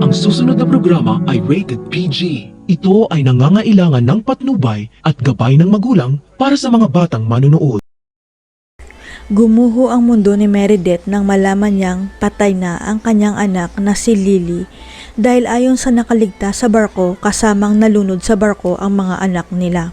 Ang susunod na programa ay rated PG. Ito ay nangangailangan ng patnubay at gabay ng magulang para sa mga batang manunood. Gumuho ang mundo ni Meredith nang malaman niyang patay na ang kanyang anak na si Lily dahil ayon sa nakaligtas sa barko kasamang nalunod sa barko ang mga anak nila.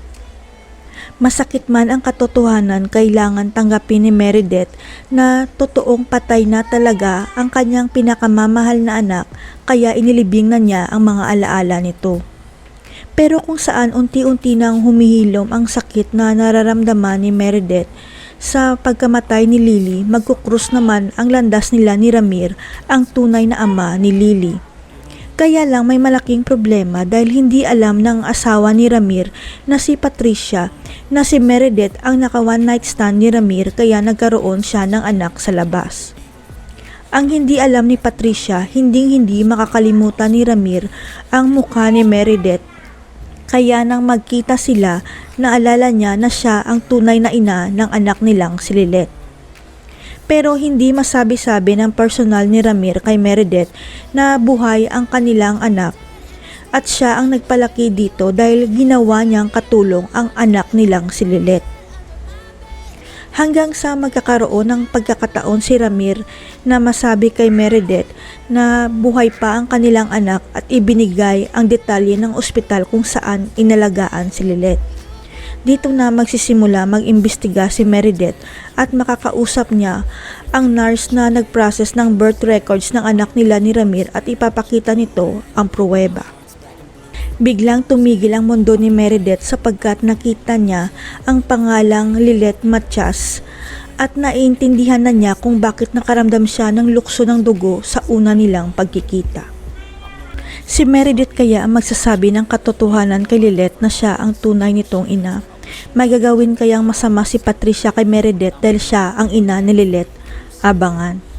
Masakit man ang katotohanan, kailangan tanggapin ni Meredith na totoong patay na talaga ang kanyang pinakamamahal na anak, kaya inilibing na niya ang mga alaala nito. Pero kung saan unti-unti nang humihilom ang sakit na nararamdaman ni Meredith sa pagkamatay ni Lily, magkukrus naman ang landas nila ni Ramir, ang tunay na ama ni Lily. Kaya lang may malaking problema dahil hindi alam ng asawa ni Ramir na si Patricia na si Meredith ang naka one night stand ni Ramir, kaya nagkaroon siya ng anak sa labas. Ang hindi alam ni Patricia, hindi makakalimutan ni Ramir ang mukha ni Meredith. Kaya nang magkita sila, naalala niya na siya ang tunay na ina ng anak nilang si Lilith. Pero hindi masabi-sabi ng personal ni Ramir kay Meredith na buhay ang kanilang anak at siya ang nagpalaki dito dahil ginawa niyang katulong ang anak nilang si Lilith. Hanggang sa magkakaroon ng pagkakataon si Ramir na masabi kay Meredith na buhay pa ang kanilang anak at ibinigay ang detalye ng ospital kung saan inalagaan si Lilith. Dito na magsisimula mag-imbestiga si Meredith at makakausap niya ang nurse na nag-process ng birth records ng anak nila ni Ramir at ipapakita nito ang pruweba. Biglang tumigil ang mundo ni Meredith sapagkat nakita niya ang pangalang Lilith Matias at naiintindihan na niya kung bakit nakaramdam siya ng lukso ng dugo sa una nilang pagkikita. Si Meredith kaya ang magsasabi ng katotohanan kay Lilith na siya ang tunay nitong ina. May gagawin kayang masama si Patricia kay Meredith dahil siya ang ina ni Lilith? Abangan.